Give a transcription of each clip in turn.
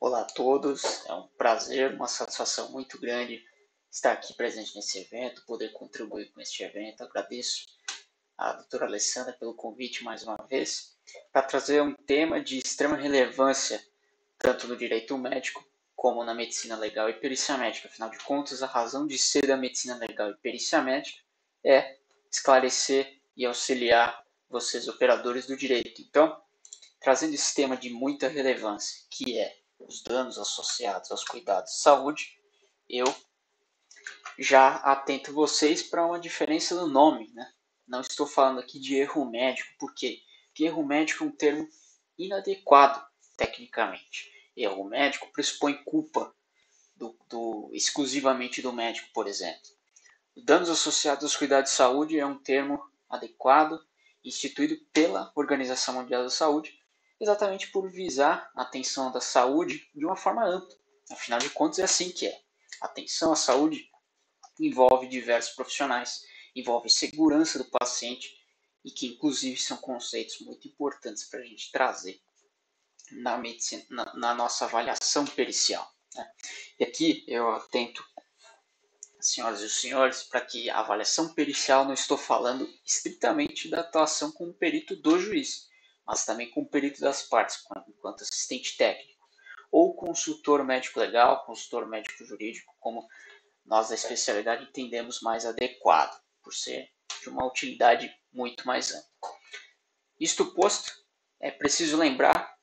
Olá a todos, é um prazer, uma satisfação muito grande estar aqui presente nesse evento, poder contribuir com este evento. Agradeço à doutora Alessandra pelo convite mais uma vez, para trazer um tema de extrema relevância, tanto no direito médico como na medicina legal e perícia médica. Afinal de contas, a razão de ser da medicina legal e perícia médica é esclarecer e auxiliar vocês, operadores do direito. Então, trazendo esse tema de muita relevância, que é os danos associados aos cuidados de saúde, eu já atento vocês para uma diferença no nome, né? Não estou falando aqui de erro médico, por quê? Porque erro médico é um termo inadequado tecnicamente. Erro médico pressupõe culpa exclusivamente do médico, por exemplo. Danos associados aos cuidados de saúde é um termo adequado, instituído pela Organização Mundial da Saúde, exatamente por visar a atenção da saúde de uma forma ampla. Afinal de contas, é assim que é. A atenção à saúde envolve diversos profissionais, envolve segurança do paciente e que, inclusive, são conceitos muito importantes para a gente trazer na medicina, na nossa avaliação pericial. Né? E aqui eu atento, senhoras e senhores, para que a avaliação pericial não estou falando estritamente da atuação como perito do juiz, mas também como perito das partes, enquanto assistente técnico, ou consultor médico legal, consultor médico jurídico, como nós da especialidade entendemos mais adequado, por ser de uma utilidade muito mais ampla. Isto posto, é preciso lembrar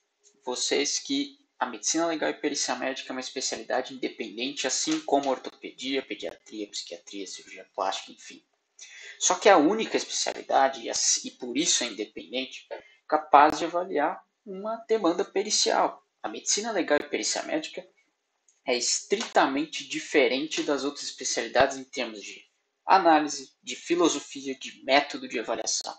vocês que a medicina legal e perícia médica é uma especialidade independente, assim como a ortopedia, pediatria, psiquiatria, cirurgia plástica, enfim. Só que é a única especialidade, e por isso é independente, capaz de avaliar uma demanda pericial. A medicina legal e perícia médica é estritamente diferente das outras especialidades em termos de análise, de filosofia, de método de avaliação.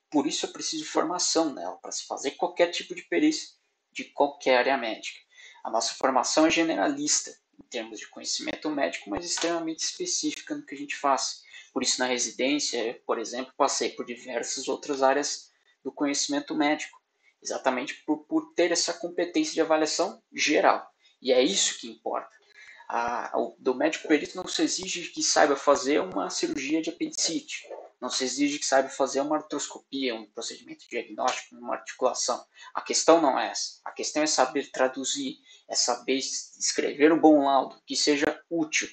Por isso é preciso formação nela, para se fazer qualquer tipo de perícia de qualquer área médica. A nossa formação é generalista, em termos de conhecimento médico, mas extremamente específica no que a gente faz. Por isso, na residência, por exemplo, passei por diversas outras áreas do conhecimento médico, exatamente por ter essa competência de avaliação geral. E é isso que importa. Do médico perito não se exige que saiba fazer uma cirurgia de apendicite, não se exige que saiba fazer uma artroscopia, um procedimento diagnóstico, uma articulação. A questão não é essa. A questão é saber traduzir, é saber escrever um bom laudo que seja útil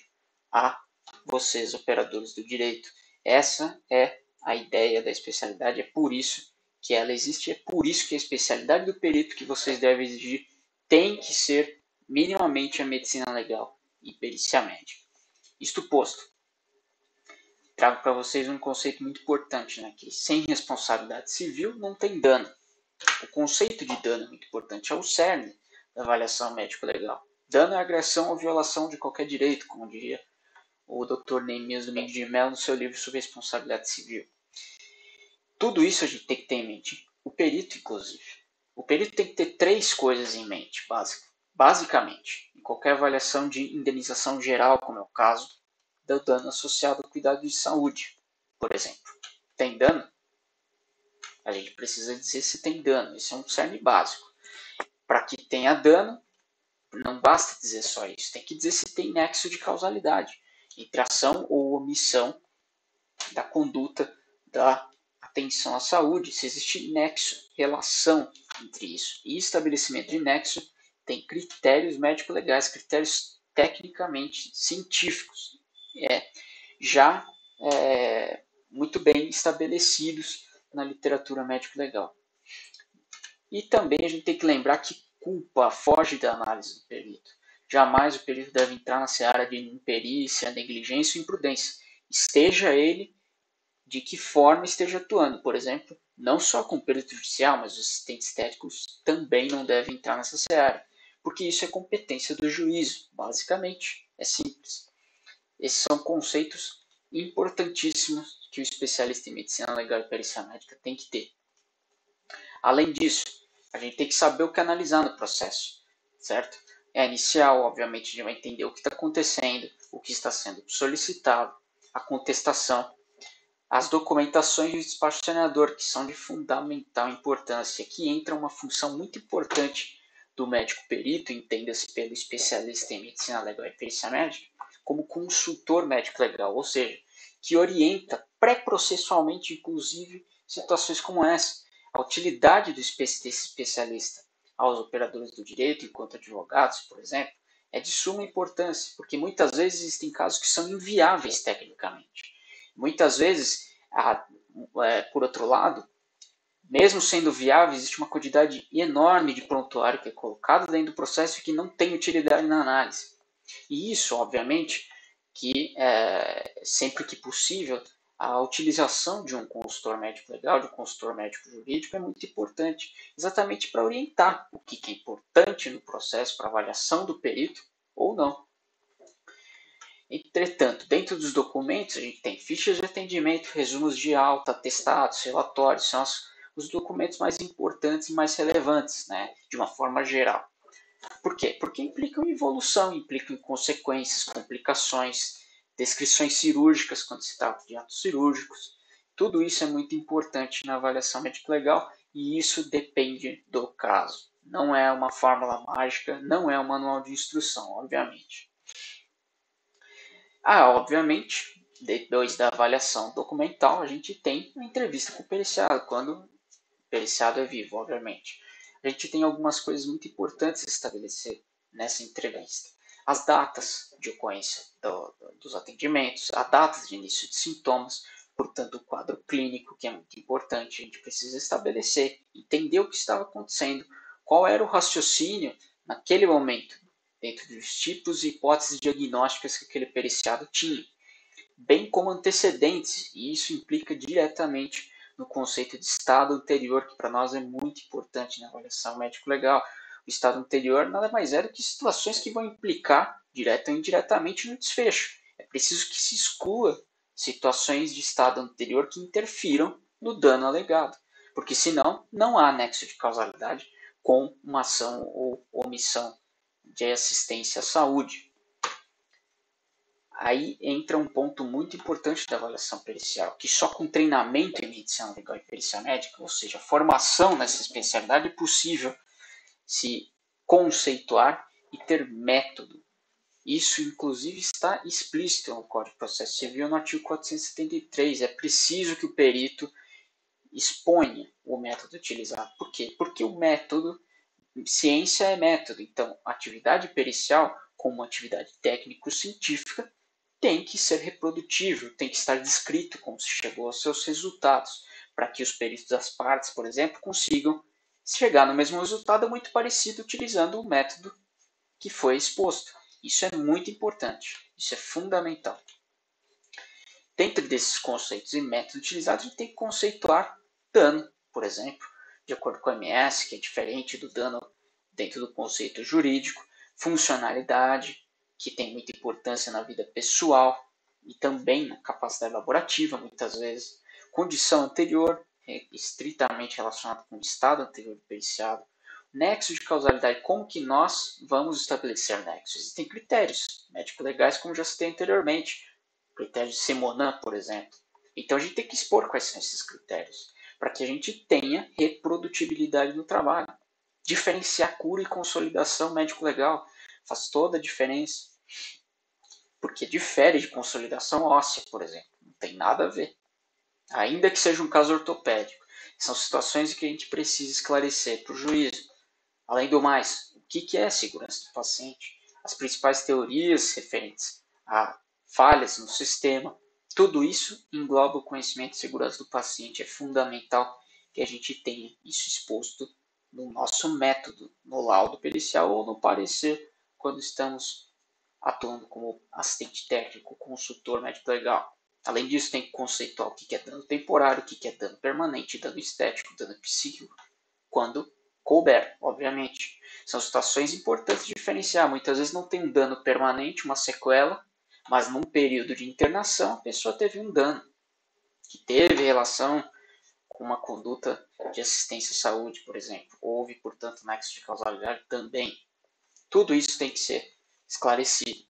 a vocês, operadores do direito. Essa é a ideia da especialidade, é por isso que ela existe, é por isso que a especialidade do perito que vocês devem exigir tem que ser minimamente a medicina legal e perícia médica. Isto posto, trago para vocês um conceito muito importante, né? Que sem responsabilidade civil não tem dano. O conceito de dano é muito importante, é o cerne da avaliação médico-legal. Dano é agressão ou violação de qualquer direito, como diria o Dr. Neemias Domingos de Mello no seu livro sobre responsabilidade civil. Tudo isso a gente tem que ter em mente. O perito, inclusive. O perito tem que ter 3 coisas em mente, basicamente, em qualquer avaliação de indenização geral, como é o caso do dano associado ao cuidado de saúde, por exemplo. Tem dano? A gente precisa dizer se tem dano. Esse é um cerne básico. Para que tenha dano, não basta dizer só isso. Tem que dizer se tem nexo de causalidade entre ação ou omissão da conduta da atenção à saúde, se existe nexo, relação entre isso. E estabelecimento de nexo tem critérios médico-legais, critérios tecnicamente científicos, já muito bem estabelecidos na literatura médico-legal. E também a gente tem que lembrar que culpa foge da análise do perito. Jamais o perito deve entrar na seara de imperícia, negligência ou imprudência. Esteja ele de que forma esteja atuando. Por exemplo, não só com o perito judicial, mas os assistentes técnicos também não devem entrar nessa seara, porque isso é competência do juízo, basicamente. É simples. Esses são conceitos importantíssimos que o especialista em medicina legal e perícia médica tem que ter. Além disso, a gente tem que saber o que analisar no processo, certo? É inicial, obviamente, a gente vai entender o que está acontecendo, o que está sendo solicitado, a contestação, as documentações do despacho senador, que são de fundamental importância. Aqui entra uma função muito importante do médico perito, entenda-se pelo especialista em medicina legal e perícia médica, como consultor médico legal, ou seja, que orienta pré-processualmente, inclusive, situações como essa. A utilidade desse especialista aos operadores do direito, enquanto advogados, por exemplo, é de suma importância, porque muitas vezes existem casos que são inviáveis tecnicamente. Muitas vezes, por outro lado, mesmo sendo viável, existe uma quantidade enorme de prontuário que é colocado dentro do processo e que não tem utilidade na análise. E isso, obviamente, que sempre que possível, a utilização de um consultor médico legal, de um consultor médico jurídico é muito importante, exatamente para orientar o que é importante no processo para avaliação do perito ou não. Entretanto, dentro dos documentos, a gente tem fichas de atendimento, resumos de alta, atestados, relatórios, são os documentos mais importantes e mais relevantes, né, de uma forma geral. Por quê? Porque implicam em evolução, implicam em consequências, complicações, descrições cirúrgicas, quando se trata de atos cirúrgicos. Tudo isso é muito importante na avaliação médico-legal e isso depende do caso. Não é uma fórmula mágica, não é um manual de instrução, obviamente. Obviamente, depois da avaliação documental, a gente tem uma entrevista com o periciado, quando o periciado é vivo, obviamente. A gente tem algumas coisas muito importantes a estabelecer nessa entrevista. As datas de ocorrência dos atendimentos, a data de início de sintomas, portanto, o quadro clínico, que é muito importante, a gente precisa estabelecer, entender o que estava acontecendo, qual era o raciocínio naquele momento, dentro dos tipos e hipóteses diagnósticas que aquele periciado tinha, bem como antecedentes, e isso implica diretamente no conceito de estado anterior, que para nós é muito importante na avaliação médico-legal. O estado anterior nada mais é do que situações que vão implicar direta ou indiretamente no desfecho. É preciso que se exclua situações de estado anterior que interfiram no dano alegado, porque senão não há nexo de causalidade com uma ação ou omissão de assistência à saúde. Aí entra um ponto muito importante da avaliação pericial, que só com treinamento em medicina legal e perícia médica, ou seja, formação nessa especialidade, é possível se conceituar e ter método. Isso, inclusive, está explícito no Código de Processo Civil, no artigo 473. É preciso que o perito exponha o método utilizado. Por quê? Porque o método, ciência é método. Então, atividade pericial, como atividade técnico-científica, tem que ser reprodutível, tem que estar descrito como se chegou aos seus resultados, para que os peritos das partes, por exemplo, consigam chegar no mesmo resultado muito parecido utilizando o método que foi exposto. Isso é muito importante, isso é fundamental. Dentro desses conceitos e métodos utilizados, a gente tem que conceituar dano, por exemplo, de acordo com o MS, que é diferente do dano dentro do conceito jurídico, funcionalidade, que tem muita importância na vida pessoal e também na capacidade laborativa, muitas vezes. Condição anterior, estritamente relacionada com o estado anterior do periciado. Nexo de causalidade, como que nós vamos estabelecer nexos? Existem critérios médico-legais, como já citei anteriormente, critérios de Simonin, por exemplo. Então a gente tem que expor quais são esses critérios, para que a gente tenha reprodutibilidade no trabalho. Diferenciar cura e consolidação médico-legal faz toda a diferença, porque difere de consolidação óssea, por exemplo. Não tem nada a ver. Ainda que seja um caso ortopédico. São situações que a gente precisa esclarecer para o juízo. Além do mais, o que é segurança do paciente? As principais teorias referentes a falhas no sistema, tudo isso engloba o conhecimento de segurança do paciente. É fundamental que a gente tenha isso exposto no nosso método, no laudo pericial ou no parecer, quando estamos atuando como assistente técnico, consultor médico legal. Além disso, tem que conceituar o que é dano temporário, o que é dano permanente, dano estético, dano psíquico, quando couber, obviamente. São situações importantes de diferenciar. Muitas vezes não tem um dano permanente, uma sequela, mas num período de internação a pessoa teve um dano que teve relação com uma conduta de assistência à saúde, por exemplo. Houve, portanto, nexo de causalidade também. Tudo isso tem que ser esclarecido.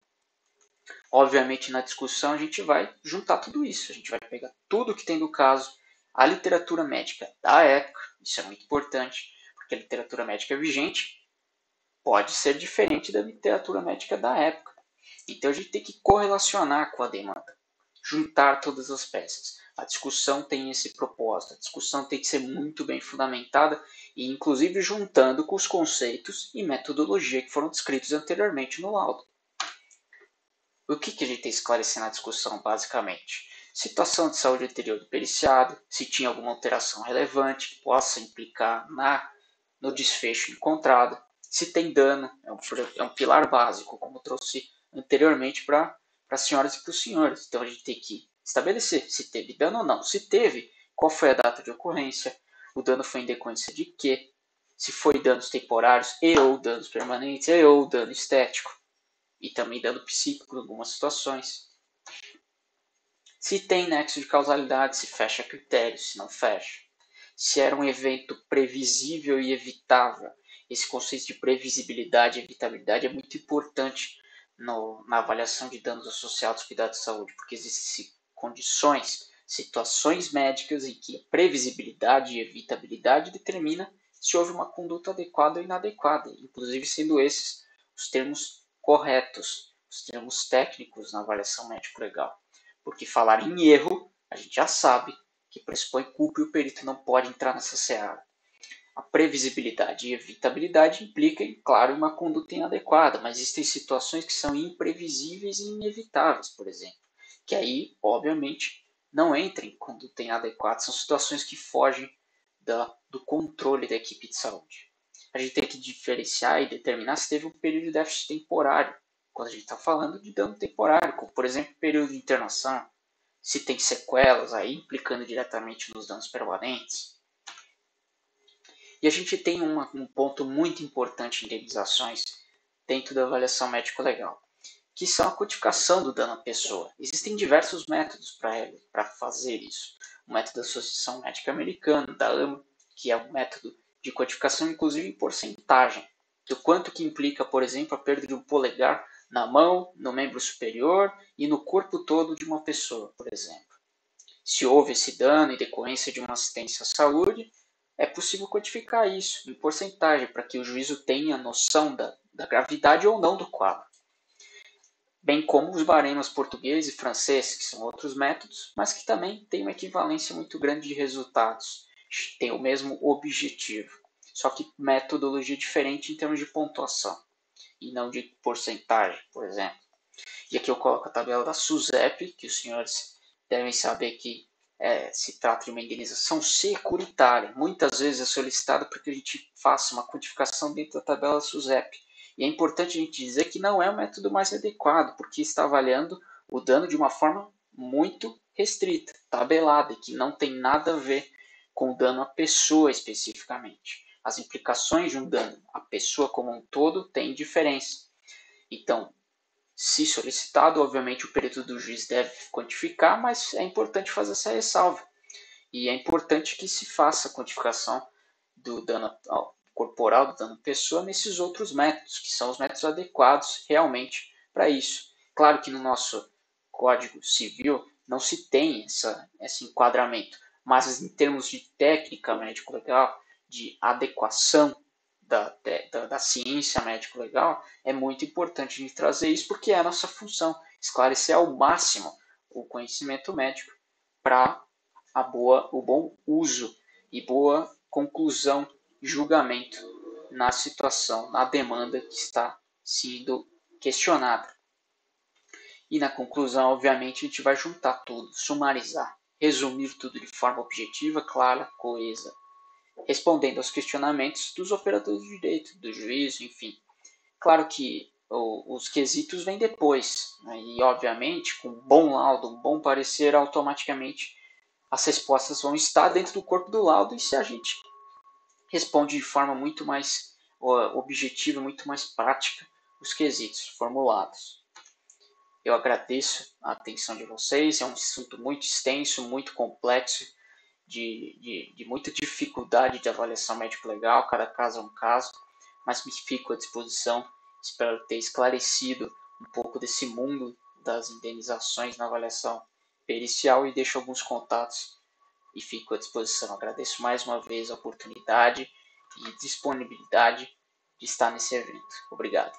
Obviamente, na discussão, a gente vai juntar tudo isso. A gente vai pegar tudo que tem do caso, a literatura médica da época, isso é muito importante, porque a literatura médica é vigente, pode ser diferente da literatura médica da época. Então a gente tem que correlacionar com a demanda, juntar todas as peças. A discussão tem esse propósito, a discussão tem que ser muito bem fundamentada e inclusive juntando com os conceitos e metodologia que foram descritos anteriormente no laudo. O que a gente tem que esclarecer na discussão, basicamente? Situação de saúde anterior do periciado, se tinha alguma alteração relevante que possa implicar no desfecho encontrado, se tem dano, é um pilar básico, como trouxe anteriormente para as senhoras e para os senhores. Então a gente tem que estabelecer se teve dano ou não. Se teve, qual foi a data de ocorrência, o dano foi em decorrência de quê, se foi danos temporários e ou danos permanentes e ou dano estético, e também dano psíquico em algumas situações. Se tem nexo de causalidade, se fecha critérios, se não fecha. Se era um evento previsível e evitável. Esse conceito de previsibilidade e evitabilidade é muito importante na avaliação de danos associados ao cuidado de saúde, porque existem condições, situações médicas em que a previsibilidade e evitabilidade determina se houve uma conduta adequada ou inadequada, inclusive sendo esses os termos corretos, os termos técnicos na avaliação médico-legal. Porque falar em erro, a gente já sabe que pressupõe culpa e o perito não pode entrar nessa seara. A previsibilidade e evitabilidade implicam, claro, uma conduta inadequada, mas existem situações que são imprevisíveis e inevitáveis, por exemplo, que aí, obviamente, não entra em conduta inadequada, são situações que fogem do controle da equipe de saúde. A gente tem que diferenciar e determinar se teve um período de déficit temporário, quando a gente está falando de dano temporário, como, por exemplo, período de internação, se tem sequelas aí implicando diretamente nos danos permanentes. E a gente tem um ponto muito importante em indenizações dentro da avaliação médico-legal, que são a codificação do dano à pessoa. Existem diversos métodos para fazer isso. O método da Associação Médica Americana, da AMA, que é um método de codificação, inclusive em porcentagem, do quanto que implica, por exemplo, a perda de um polegar na mão, no membro superior e no corpo todo de uma pessoa, por exemplo. Se houve esse dano em decorrência de uma assistência à saúde, é possível quantificar isso em porcentagem para que o juízo tenha noção da gravidade ou não do quadro. Bem como os baremas português e francês, que são outros métodos, mas que também têm uma equivalência muito grande de resultados, têm o mesmo objetivo, só que metodologia diferente em termos de pontuação e não de porcentagem, por exemplo. E aqui eu coloco a tabela da SUSEP, que os senhores devem saber que se trata de uma indenização securitária. Muitas vezes é solicitado para que a gente faça uma codificação dentro da tabela da SUSEP. E é importante a gente dizer que não é o método mais adequado, porque está avaliando o dano de uma forma muito restrita, tabelada, e que não tem nada a ver com o dano à pessoa especificamente. As implicações de um dano à pessoa como um todo têm diferença. Então, se solicitado, obviamente o perito do juiz deve quantificar, mas é importante fazer essa ressalva. E é importante que se faça a quantificação do dano corporal, do dano à pessoa, nesses outros métodos, que são os métodos adequados realmente para isso. Claro que no nosso Código Civil não se tem esse enquadramento, mas em termos de técnica médico-legal, de adequação da ciência médico-legal, é muito importante a gente trazer isso, porque é a nossa função, esclarecer ao máximo o conhecimento médico para o bom uso e boa conclusão e julgamento na situação, na demanda que está sendo questionada. E na conclusão, obviamente, a gente vai juntar tudo, sumarizar, resumir tudo de forma objetiva, clara, coesa, respondendo aos questionamentos dos operadores de direito, do juízo, enfim. Claro que os quesitos vêm depois, né? E obviamente, com um bom laudo, um bom parecer, automaticamente as respostas vão estar dentro do corpo do laudo, e se a gente responde de forma muito mais objetiva, muito mais prática os quesitos formulados. Eu agradeço a atenção de vocês, é um assunto muito extenso, muito complexo, de muita dificuldade de avaliação médico-legal, cada caso é um caso, mas me fico à disposição, espero ter esclarecido um pouco desse mundo das indenizações na avaliação pericial e deixo alguns contatos e fico à disposição. Agradeço mais uma vez a oportunidade e disponibilidade de estar nesse evento. Obrigado.